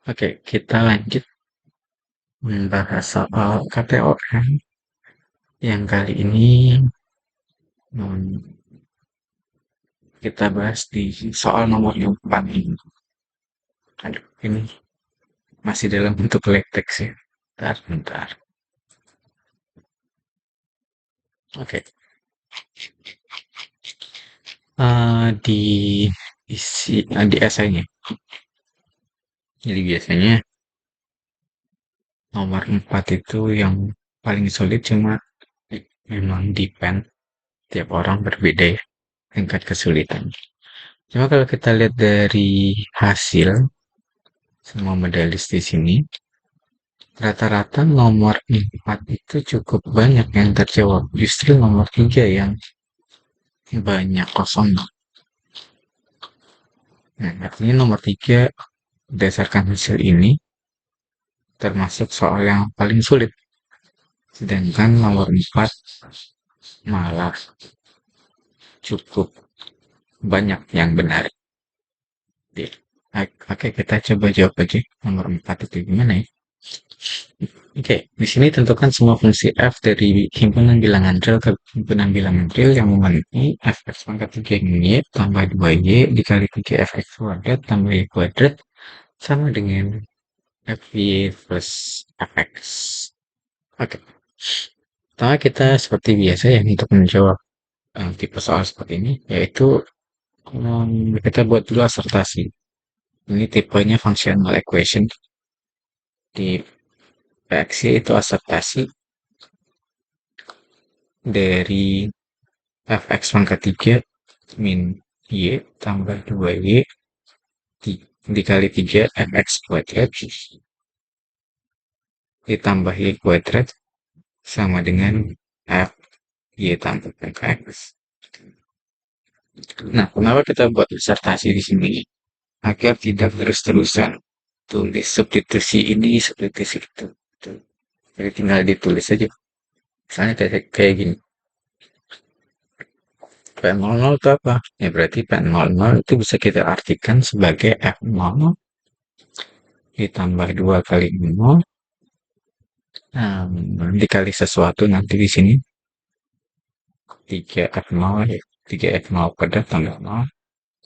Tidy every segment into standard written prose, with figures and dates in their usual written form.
Oke, kita lanjut membahas soal KTOM yang kali ini hmm, kita bahas di soal nomor 4 ini. Aduh, ini masih dalam bentuk latex ya. Bentar. Oke, di di esainya. Jadi biasanya nomor 4 itu yang paling sulit, cuma memang depend tiap orang berbeda ya tingkat kesulitan. Cuma kalau kita lihat dari hasil semua medalis di sini, rata-rata nomor 4 itu cukup banyak yang terjawab. Justru nomor 3 yang banyak kosong. Nah, artinya nomor 3 berdasarkan hasil ini termasuk soal yang paling sulit. Sedangkan nomor 4 malah cukup banyak yang benar. Oke, kita coba jawab aja. Nomor 4 itu gimana ya? Oke, di sini tentukan semua fungsi f dari himpunan bilangan real ke himpunan bilangan real yang memenuhi fx pangkat 3 y tambah 2y dikali 3 fx kuadrat tambah y kuadrat sama dengan fy plus fx. Oke, pertama kita seperti biasa ya untuk menjawab tipe soal seperti ini, yaitu kita buat dulu asertasi. Ini tipenya functional equation. Di PX itu asertasi dari fx pangkat 3 min y tambah 2y dikali 3 fx kuadrat ditambah y kuadrat sama dengan f y tambah fx. Nah, kenapa kita buat disertasi di sini? Agar tidak terus-terusan tulis substitusi ini, substitusi itu. Jadi tinggal ditulis aja. Misalnya kayak gini. P00 itu apa? Ya berarti P00 itu bisa kita artikan sebagai F0 ditambah 2 kali 0 dikali sesuatu nanti di sini 3F0 ya. 3F0 kuadrat tambah 0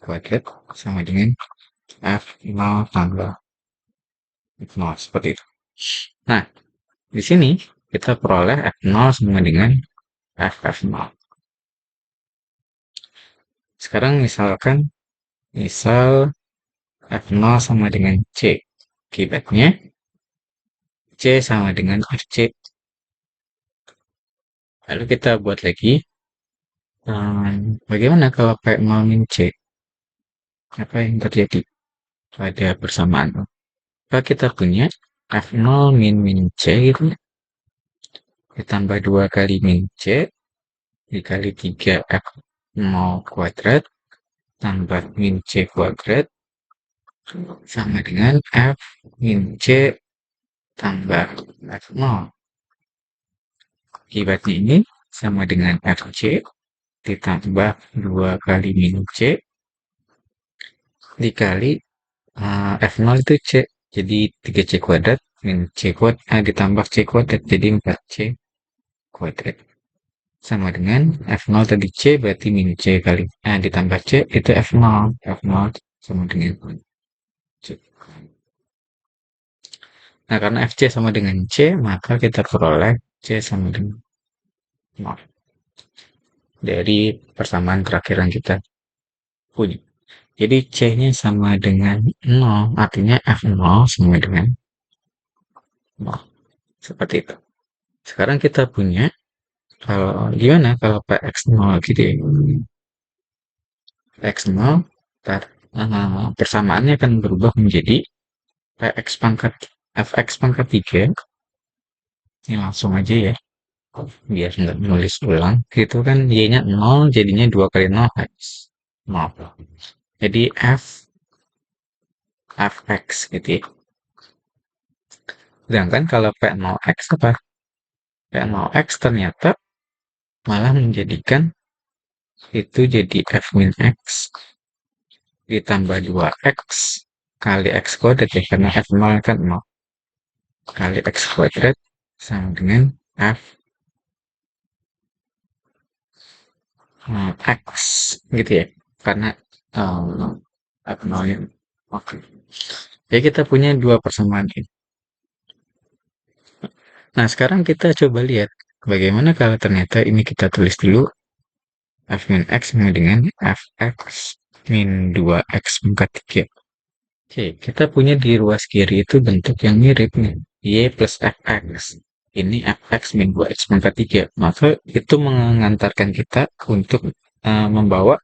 kuadrat sama dengan F0 tambah F0 seperti itu. Nah, di sini kita peroleh F0 sama dengan FF0. Sekarang misal F0 sama dengan C. Akibatnya C sama dengan FC. Lalu kita buat lagi. Bagaimana kalau P0 min C? Apa yang terjadi pada persamaan? Kalau kita punya F0 min C gitu, ditambah 2 kali min C, dikali 3 F0 kuadrat, tambah min C kuadrat, sama dengan F min C tambah F0. Akibatnya ini sama dengan FC ditambah 2 kali min C dikali F0 itu C. Jadi 3C kuadrat min C kuadrat ditambah C kuadrat jadi 4C kuadrat. Sama dengan F0 tadi C berarti min C kali ditambah C itu F0. F0 sama dengan C. Nah, karena FC sama dengan C, maka kita peroleh C sama dengan 0. Dari persamaan terakhir yang kita punya. Jadi C-nya sama dengan 0, artinya F0 sama dengan 0. Seperti itu. Sekarang kita punya, kalau gimana kalau PX0 gitu ya. PX0, persamaannya akan berubah menjadi PX pangkat, FX pangkat 3. Ini langsung aja ya, biar nggak nulis ulang. Gitu kan, Y-nya 0, jadinya 2 kali 0 X. 0. Jadi fx gitu ya. Sedangkan kalau P0x apa? P0x ternyata malah menjadikan itu jadi f min x ditambah 2x kali X kuadrat ya, karena F0 kan 0. Kali X kuadrat sama dengan F X gitu ya. Karena F0 nya. Oke. Ya kita punya dua persamaan ini. Nah sekarang kita coba lihat bagaimana kalau ternyata ini kita tulis dulu F min X sama dengan Fx min 2X pangkat 3. Oke, kita punya di ruas kiri itu bentuk yang mirip nih. Y plus Fx. Ini Fx min 2X pangkat 3. Maka itu mengantarkan kita untuk membawa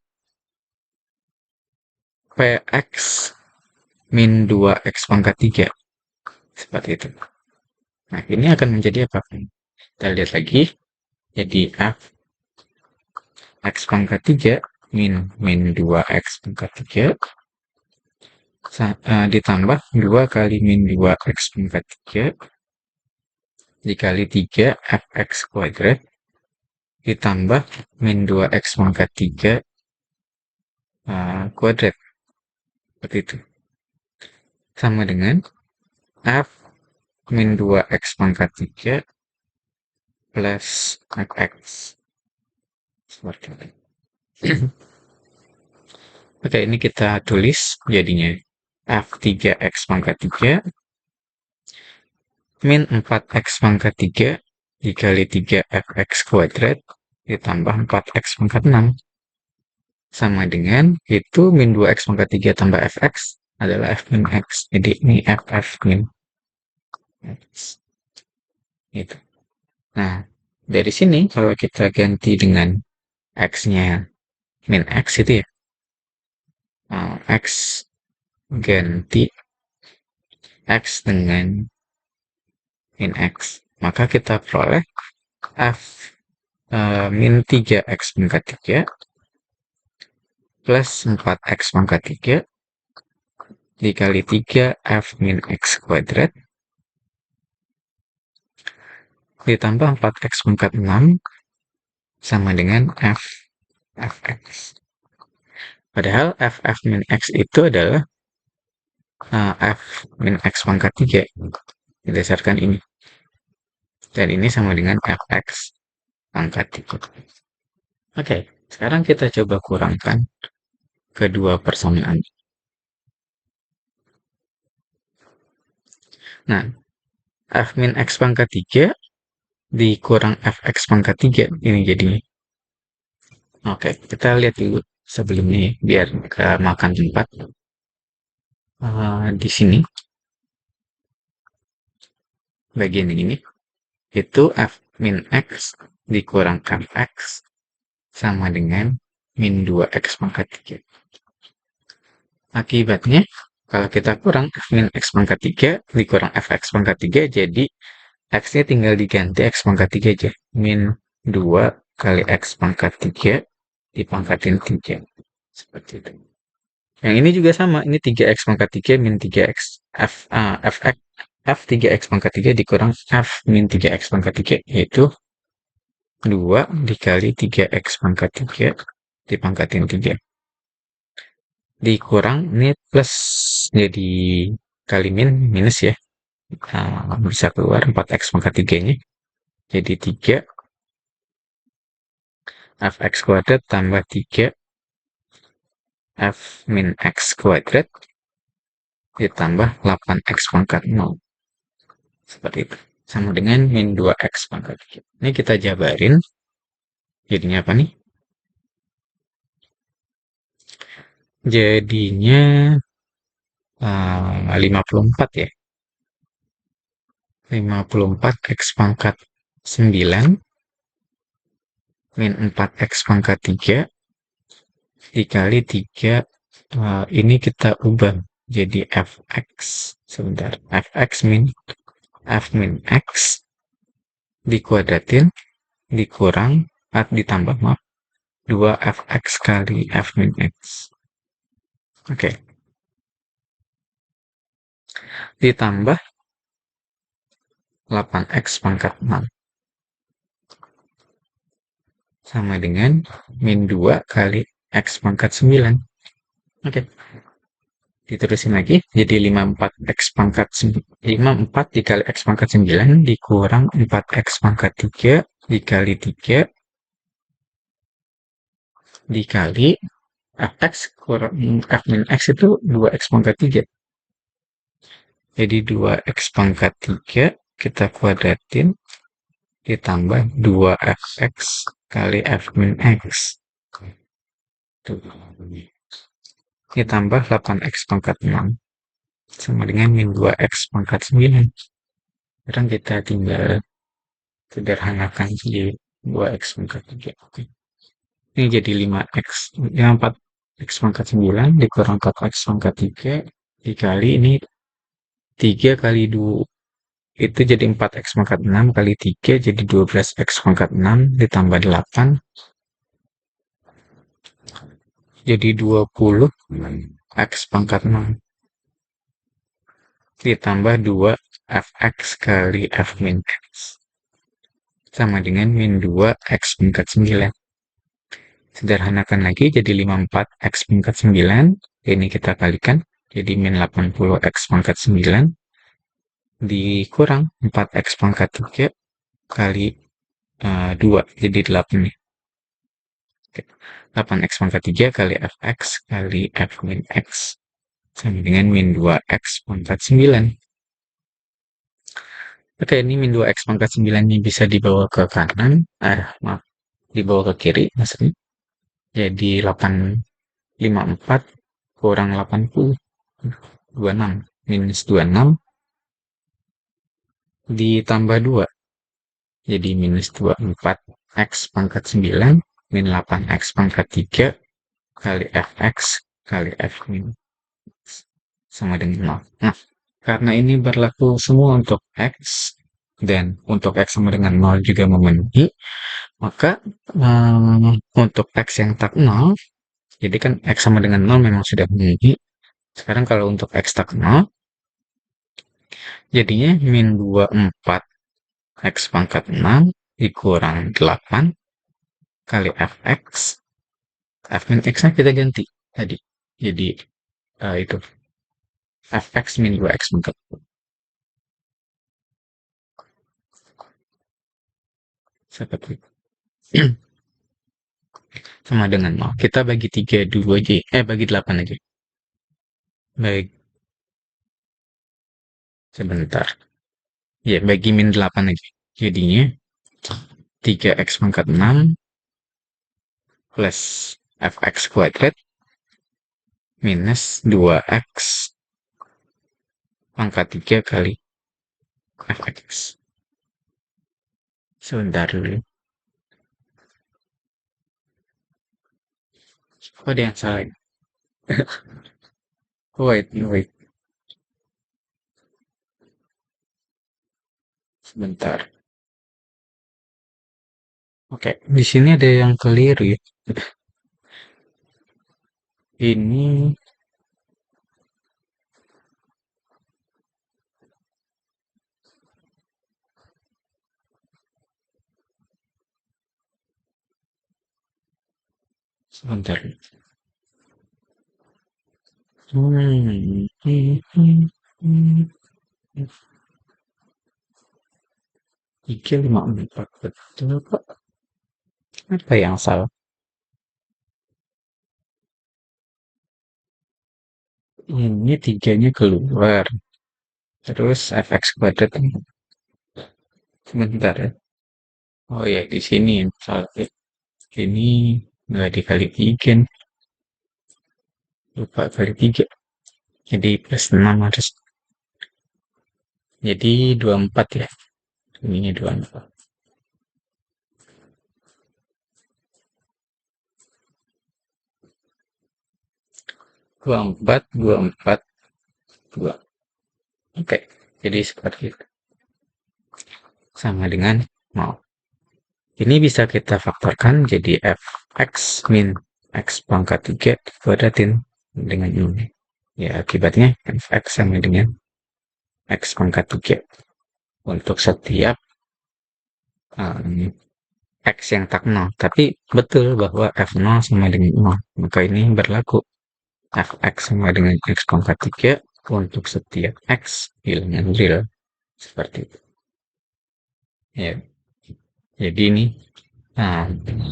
Px min 2X pangkat 3. Seperti itu. Nah, ini akan menjadi apa? Kita lihat lagi. Jadi F X pangkat 3 min 2X pangkat 3 ditambah 2 kali min 2X pangkat 3 dikali 3 Fx kuadrat ditambah min 2X pangkat 3 kuadrat. Seperti itu. Sama dengan F min 2X pangkat 3 plus Fx. Seperti itu. Oke, ini kita tulis jadinya F3X pangkat 3 min 4X pangkat 3 dikali 3 Fx kuadrat ditambah 4X pangkat 6 sama dengan itu min 2X pangkat 3 tambah Fx adalah F min X. Jadi ini F min X. Gitu. Nah, dari sini kalau kita ganti dengan X-nya min X itu ya, X ganti X dengan min X, maka kita peroleh F min 3X pangkat 3 plus 4X pangkat 3 dikali 3 F min X kuadrat ditambah 4X pangkat 6 sama dengan Fx. Padahal F min X itu adalah F min X pangkat 3 berdasarkan ini. Dan ini sama dengan Fx pangkat 3. Oke, sekarang kita coba kurangkan kedua persamaan. Nah, F min X pangkat 3 dikurang Fx pangkat 3 ini jadinya. Oke, kita lihat dulu sebelumnya biar ke makan tempat. Di sini bagian ini itu F min X dikurang Fx sama dengan min 2X pangkat 3. Akibatnya kalau kita kurang F min X pangkat 3 dikurang Fx pangkat 3 jadi X-nya tinggal diganti X pangkat 3 aja. Min 2 kali X pangkat 3 dipangkatin 3. Seperti itu. Yang ini juga sama. Ini 3X pangkat 3 min 3X. F 3X pangkat 3 dikurang F min 3X pangkat 3. Yaitu 2 dikali 3X pangkat 3 dipangkatin 3. Dikurang ini plus. Jadi kali min minus ya. Bisa keluar 4X pangkat 3-nya. Jadi 3 Fx kuadrat tambah 3 F min X kuadrat ditambah 8X pangkat 0. Seperti itu. Sama dengan min 2X pangkat 3. Ini kita jabarin. Jadinya apa nih? Jadinya 54 ya. 54X pangkat 9 min 4X pangkat 3 dikali 3 ini kita ubah jadi Fx. Sebentar. Fx min F min X dikuadratin dikurang ditambah maaf 2Fx kali F min X. Oke. Ditambah 8X pangkat 6 sama dengan min 2 kali X pangkat 9. Oke. Diterusin lagi, jadi 54 dikali X pangkat 9 dikurang 4X pangkat 3 dikali 3 dikali Fx kurang F min X itu 2X pangkat 3. Jadi 2X pangkat 3 kita kuadratin ditambah 2Fx kali F min X. Tuh. Ditambah 8X pangkat 6 sama dengan min 2X pangkat 9. Sekarang kita tinggal sederhanakan di 2X pangkat 3. Oke. Ini jadi 5X, ya 4X pangkat 9 dikurang 4X pangkat 3 dikali ini 3 kali 2 itu jadi 4X pangkat 6 kali 3 jadi 12X pangkat 6 ditambah 8 jadi 20X pangkat 6 ditambah 2 Fx kali F min X sama dengan min 2X pangkat 9. Sederhanakan lagi jadi 54X pangkat 9. Ini kita kalikan jadi min 80X pangkat 9 dikurang 4X pangkat 3 kali 2 jadi 8 nih. 8X pangkat 3 kali Fx kali F min X sama dengan min 2X pangkat 9. Oke, ini min 2X pangkat 9 ini bisa dibawa ke kanan, maaf, dibawa ke kiri maksudnya. Jadi 854 kurang 80, 26, minus 26 ditambah 2. Jadi minus 24X pangkat 9 min 8X pangkat 3 kali Fx kali F min sama dengan 0. Nah, karena ini berlaku semua untuk X dan untuk X sama dengan 0 juga memenuhi, maka untuk X yang tak 0, jadi kan X sama dengan 0 memang sudah memenuhi. Sekarang kalau untuk X tak 0, jadinya min 24 X pangkat 6 dikurang 8 kali Fx. F min X-nya kita ganti tadi. Jadi itu Fx min 2X pangkat 6. Seperti itu. Sama dengan 0. Kita bagi 3 dulu aja. Bagi 8 aja. Baik. Sebentar. Ya, bagi min 8 aja. Jadinya 3X pangkat 6 plus Fx kuadrat minus 2X pangkat 3 kali Fx. Sebentar dulu. Kok ada yang salah? Wait. Sebentar. Oke, di sini ada yang keliru ya. Ini sebentar. Tiga lima empat betul Pak. Apa yang salah? Ini tiganya keluar. Terus fx kuadrat sebentar ya. Oh ya di sini salah. Ini nggak dikali 3. Lupa kali 3. Jadi plus 6 harus. Jadi 24 ya. Ininya 24. 24, 24, 2. Oke, jadi seperti itu. Sama dengan 0. Ini bisa kita faktorkan jadi Fx min X pangkat 3 dikuadratin dengan ini. Ya, akibatnya Fx sama dengan X pangkat 3. Untuk setiap X yang tak 0. Tapi betul bahwa F0 sama dengan 0. Maka ini berlaku fx sama dengan x pangkat 3 untuk setiap x bilangan real. Seperti itu. Ya, jadi ini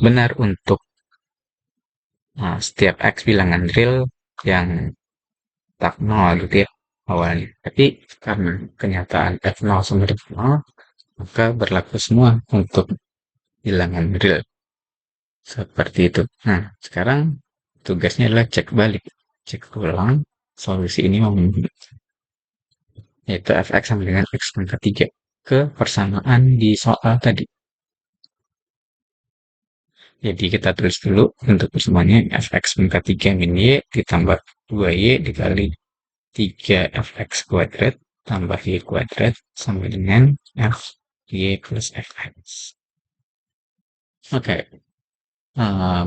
benar untuk setiap x bilangan real yang tak nol gitu ya awalnya. Tapi karena kenyataan f0 sama dengan 0, maka berlaku semua untuk bilangan real. Seperti itu. Nah, sekarang tugasnya adalah cek balik. Cek ulang solusi ini memenuhi, yaitu fx sama dengan x pangkat 3 ke persamaan di soal tadi. Jadi kita tulis dulu untuk persamaannya fx pangkat 3 min y ditambah 2y dikali 3fx kuadrat tambah y kuadrat sama dengan fy plus fx. Oke,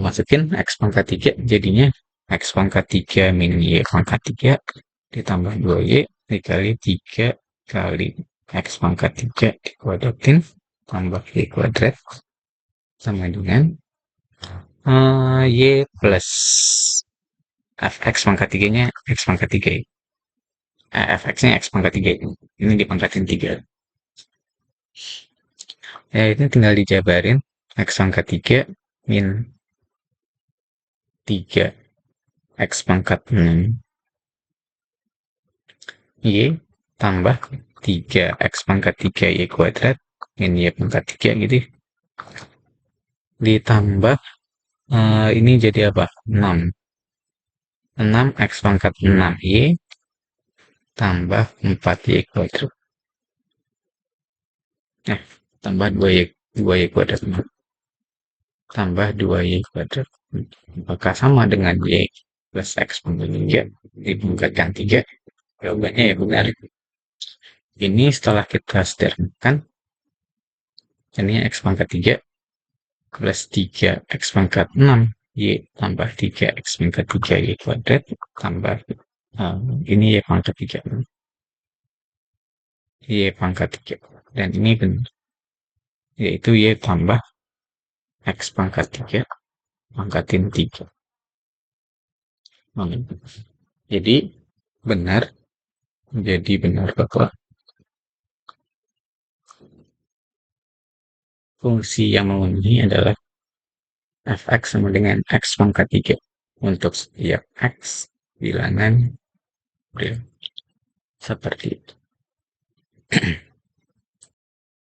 masukin x pangkat 3 jadinya x pangkat 3 min y pangkat 3 ditambah 2y dikali 3 kali x pangkat 3 dikuadratin tambah y kuadrat sama dengan y plus fx pangkat 3 nya x pangkat 3 ya. Fx nya x pangkat 3 ini dipangkatin 3 ya, itu tinggal dijabarin x pangkat 3 min 3 x pangkat 6 y tambah 3 x pangkat 3 y kuadrat min y pangkat 3 gitu ya. Ditambah ini jadi apa? 6 6 x pangkat 6 y tambah 4 y kuadrat tambah 2y kuadrat tambah 2y kuadrat apakah sama dengan y plus x pangkat 3 dibungkatkan 3? Jawabannya ya benar. Ini setelah kita sederhanakan, ini x pangkat 3 plus 3 x pangkat 6 y tambah 3 x pangkat 3 y kuadrat tambah ini y pangkat 3 y pangkat 3 dan ini benar, yaitu y tambah x pangkat 3 pangkatin 3. Jadi benar, bahwa fungsi yang memenuhi adalah fx sama dengan x pangkat 3 untuk setiap x bilangan real. Seperti itu.